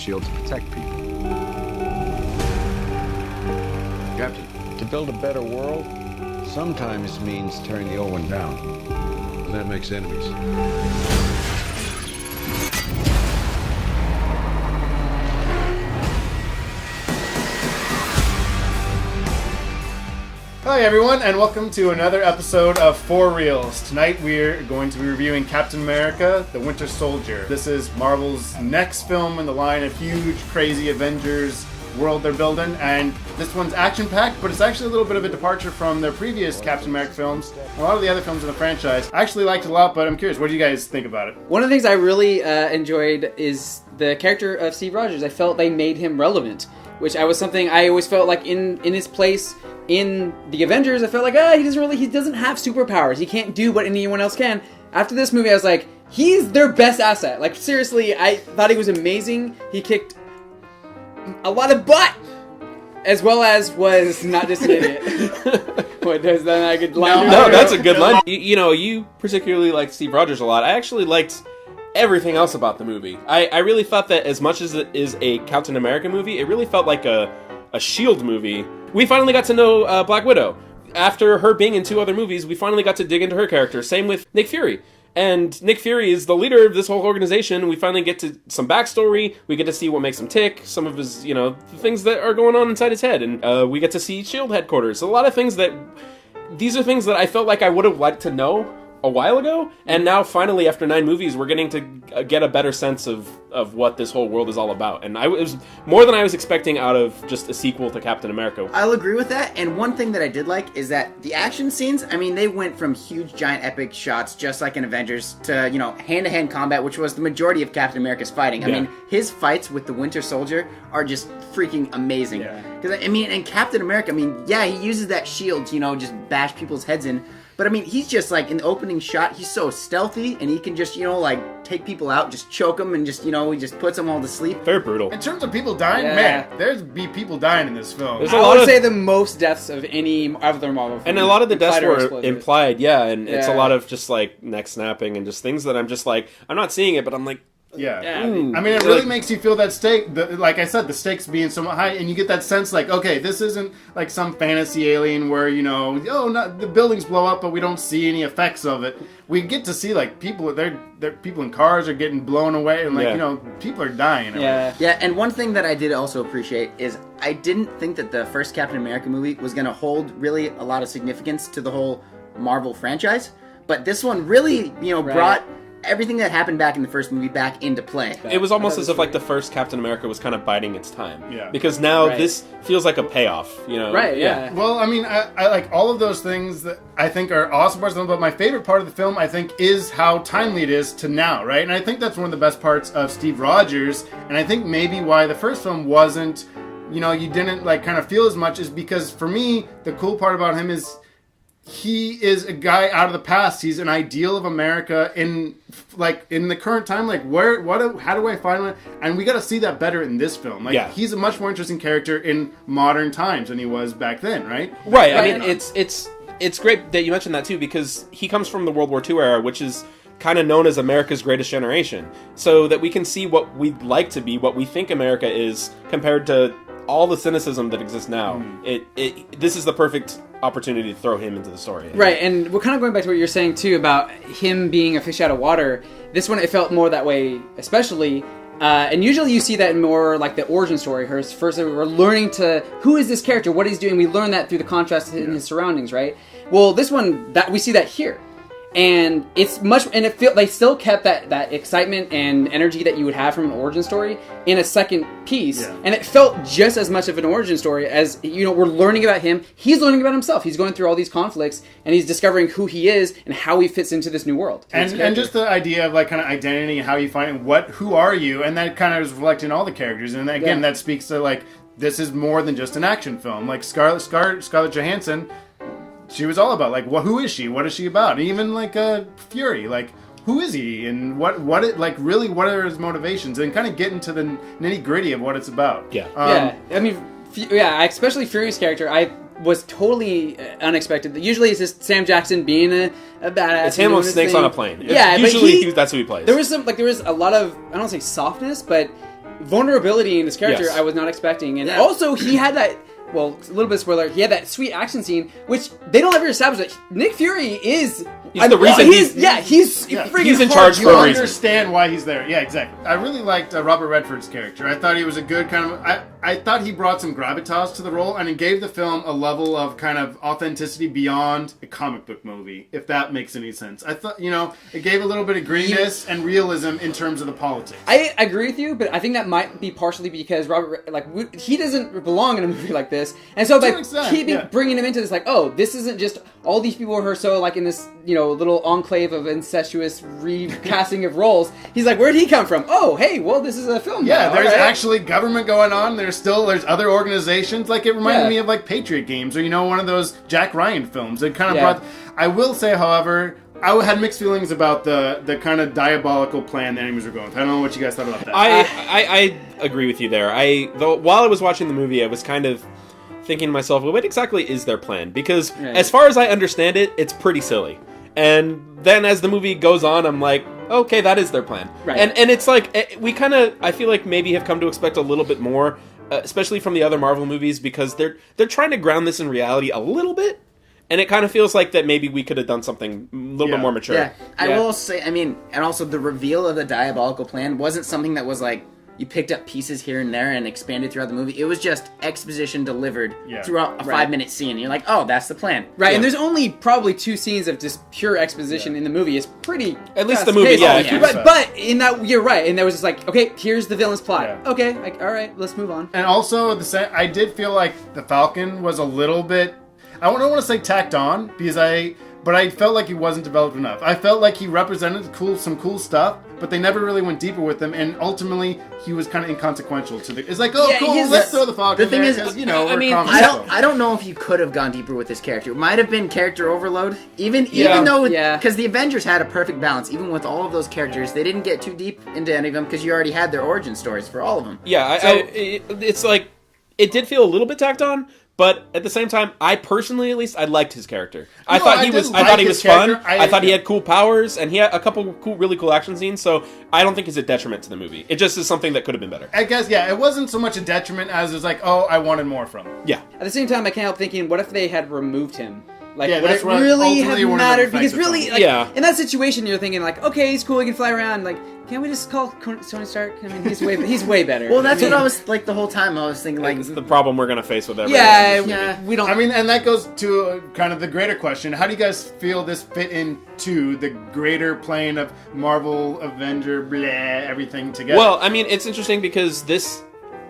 S.H.I.E.L.D. to protect people. Captain, to build a better world sometimes means tearing the old one down. And that makes enemies. Hi everyone, and welcome to another episode of For Reels. Tonight we're going to be reviewing Captain America, the Winter Soldier. This is Marvel's next film in the line of huge, crazy Avengers world they're building, and this one's action-packed, but it's actually a little bit of a departure from their previous Captain America films. A lot of the other films in the franchise I actually liked a lot, but I'm curious, what do you guys think about it? One of the things I really enjoyed is the character of Steve Rogers. I felt they made him relevant, which was something I always felt like in his place in the Avengers. I felt like he doesn't have superpowers. He can't do what anyone else can. After this movie, I was like, he's their best asset. Like, seriously, I thought he was amazing. He kicked a lot of butt, as well as was not just an idiot. What, is that a good line? No, that's a good line. You particularly liked Steve Rogers a lot. I actually liked everything else about the movie. I really thought that as much as it is a Captain America movie, it really felt like a S.H.I.E.L.D. movie. We finally got to know Black Widow. After her being in 2 other movies, we finally got to dig into her character. Same with Nick Fury. And Nick Fury is the leader of this whole organization. We finally get to some backstory. We get to see what makes him tick. Some of his, the things that are going on inside his head. And we get to see S.H.I.E.L.D. headquarters. A lot of things these are things that I felt like I would have liked to know a while ago, and now finally after 9 movies we're getting to get a better sense of what this whole world is all about, and it was more than I was expecting out of just a sequel to Captain America. I'll agree with that, and one thing that I did like is that the action scenes, they went from huge giant epic shots just like in Avengers to hand-to-hand combat, which was the majority of Captain America's fighting. Yeah. His fights with the Winter Soldier are just freaking amazing. Because and Captain America, he uses that shield to just bash people's heads in. But he's just like in the opening shot, he's so stealthy, and he can just, take people out, just choke them, and just, he just puts them all to sleep. Very brutal. In terms of people dying, man, there's people dying in this film. There's I would say the most deaths of any other Marvel film. And a lot of the deaths were implied, and it's a lot of just like neck snapping and just things that I'm just like, I'm not seeing it, but I'm like, it really makes you feel that stake. Like I said, the stakes being somewhat high, and you get that sense like, okay, this isn't like some fantasy alien where the buildings blow up, but we don't see any effects of it. We get to see like people, people in cars are getting blown away, and people are dying. Yeah. And one thing that I did also appreciate is I didn't think that the first Captain America movie was going to hold really a lot of significance to the whole Marvel franchise, but this one really, brought everything that happened back in the first movie back into play. It was almost as if like the first Captain America was kind of biding its time. Yeah. Because now this feels like a payoff, Right, yeah. Well, I like all of those things that I think are awesome parts of them, but my favorite part of the film, I think, is how timely it is to now, right? And I think that's one of the best parts of Steve Rogers, and I think maybe why the first film wasn't, you didn't like kind of feel as much, is because for me, the cool part about him is he is a guy out of the past. He's an ideal of America in the current time. Like, how do I find one? And we got to see that better in this film. He's a much more interesting character in modern times than he was back then, right? Right. It's great that you mentioned that too, because he comes from the World War II era, which is kind of known as America's greatest generation. So that we can see what we'd like to be, what we think America is, compared to all the cynicism that exists now. This is the perfect opportunity to throw him into the story. Right, and we're kind of going back to what you're saying too about him being a fish out of water. This one, it felt more that way, especially. And usually you see that in more like the origin story. First, we're learning who is this character, what he's doing. We learn that through the contrast in his surroundings, right? Well, this one, we see that here. And it's much, and they still kept that excitement and energy that you would have from an origin story in a second piece, and it felt just as much of an origin story as we're learning about him. He's learning about himself. He's going through all these conflicts, and he's discovering who he is and how he fits into this new world. And just the idea of like kind of identity and how you find who are you, and that kind of is reflected in all the characters. And again, that speaks to like this is more than just an action film. Like Scarlett Johansson. She was all about, like, who is she? What is she about? And even, like, Fury, like, who is he? And what are his motivations? And kind of get into the nitty-gritty of what it's about. Especially Fury's character, I was totally unexpected. Usually it's just Sam Jackson being a badass. It's him on Snakes on a Plane. Yeah, usually that's who he plays. There was a lot of, I don't want to say softness, but vulnerability in his character Yes. I was not expecting. And Yeah. also, he had that, well, a little bit of spoiler, he had that sweet action scene, which they don't ever establish that Nick Fury is... He's the reason he's Yeah. freaking He's in hard. charge You for a reason. understand why he's there. Yeah, exactly. I really liked Robert Redford's character. I thought he was a good kind of... I thought he brought some gravitas to the role, and it gave the film a level of kind of authenticity beyond a comic book movie, if that makes any sense. I thought, it gave a little bit of grittiness and realism in terms of the politics. I agree with you, but I think that might be partially because Robert, he doesn't belong in a movie like this, and so by an extent, bringing him into this, this isn't just all these people who are so in this little enclave of incestuous recasting of roles. He's like, where'd he come from? Oh, hey, well, this is a film. Yeah, now, there's all right. actually government going on. There's other organizations. It reminded me of Patriot Games or one of those Jack Ryan films. It kind of brought. I will say, however, I had mixed feelings about the kind of diabolical plan the enemies were going with. I don't know what you guys thought about that. I agree with you there. While I was watching the movie, I was kind of thinking to myself, well, what exactly is their plan? Because as far as I understand it, it's pretty silly. And then as the movie goes on, I'm like, okay, that is their plan. Right. And it's we kind of, I feel like maybe have come to expect a little bit more, especially from the other Marvel movies, because they're trying to ground this in reality a little bit. And it kind of feels like that maybe we could have done something a little bit more mature. Yeah, I will say, and also the reveal of the diabolical plan wasn't something that was you picked up pieces here and there and expanded throughout the movie. It was just exposition delivered throughout a 5-minute scene. You're like, oh, that's the plan. Right, and there's only probably 2 scenes of just pure exposition in the movie. It's pretty... At least the movie, But in that, you're right, and there was just okay, here's the villain's plot. Yeah. Okay, all right, let's move on. And also, I did feel like the Falcon was a little bit... I don't want to say tacked on, but I felt like he wasn't developed enough. I felt like he represented some cool stuff, but they never really went deeper with him, and ultimately, he was kind of inconsequential to the... It's like, cool, let's throw the Falcon The thing there, is, because, I don't know if you could have gone deeper with this character. It might have been character overload, even though... Because the Avengers had a perfect balance. Even with all of those characters, they didn't get too deep into any of them, because you already had their origin stories for all of them. Yeah, it's it did feel a little bit tacked on, but at the same time, I personally, at least, I liked his character. I thought he was fun. I thought he had cool powers, and he had a couple really cool action scenes. So I don't think it's a detriment to the movie. It just is something that could have been better. I guess, it wasn't so much a detriment as it's I wanted more from him. Yeah. At the same time, I can't help thinking, what if they had removed him? Would that's it what really ultimately have would have mattered? Because affected really, them. in that situation, you're thinking okay, he's cool, he can fly around. Can't we just call Tony Stark? I mean, he's way better. Well, that's what I was the whole time. I was thinking It's the problem we're gonna face with everything. Yeah, we don't. And that goes to kind of the greater question. How do you guys feel this fit into the greater plane of Marvel, Avenger, everything together? Well, it's interesting because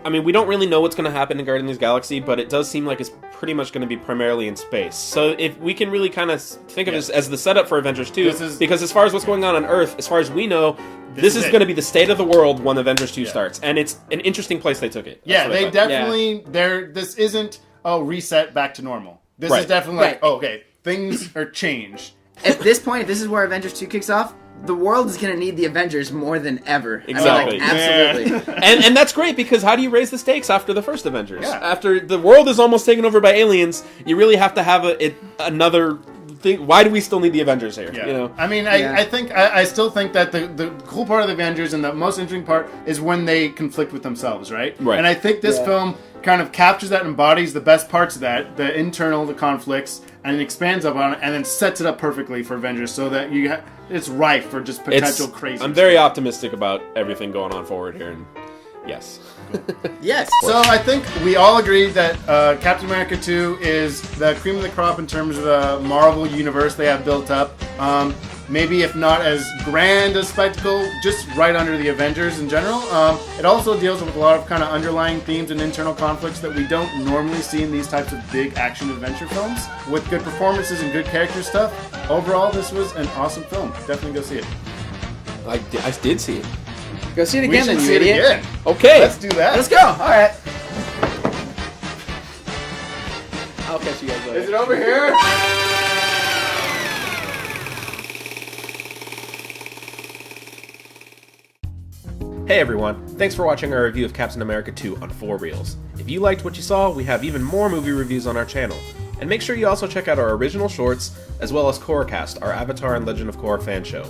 we don't really know what's going to happen in Guardians of the Galaxy, but it does seem like it's pretty much going to be primarily in space. So if we can really kind of think of this as the setup for Avengers 2, because as far as what's going on Earth, as far as we know, this is going to be the state of the world when Avengers 2 starts. And it's an interesting place they took it. That's they definitely, this isn't, reset back to normal. This is definitely okay, things are changed. At this point, if this is where Avengers 2 kicks off, the world is going to need the Avengers more than ever. Exactly. Absolutely. and that's great, because how do you raise the stakes after the first Avengers? Yeah. After the world is almost taken over by aliens, you really have to have another thing. Why do we still need the Avengers here? Yeah. I still think that the cool part of the Avengers and the most interesting part is when they conflict with themselves, right? Right. And I think this film kind of captures that and embodies the best parts of that, the conflicts, and it expands upon it, and then sets it up perfectly for Avengers so that it's rife for just potential crazy. I'm very optimistic about everything going on forward here, and yes. Yes. So I think we all agree that Captain America 2 is the cream of the crop in terms of the Marvel universe they have built up. Maybe if not as grand a spectacle, just right under the Avengers in general. It also deals with a lot of kind of underlying themes and internal conflicts that we don't normally see in these types of big action adventure films. With good performances and good character stuff, overall this was an awesome film. Definitely go see it. I did see it. Go see it We again, should then, you see it idiot. again. Okay. Let's do that. Let's go. All right. I'll catch you guys later. Is it over here? Hey everyone, thanks for watching our review of Captain America 2 on 4Reels. If you liked what you saw, we have even more movie reviews on our channel. And make sure you also check out our original shorts, as well as Corecast, our Avatar and Legend of Korra fan show.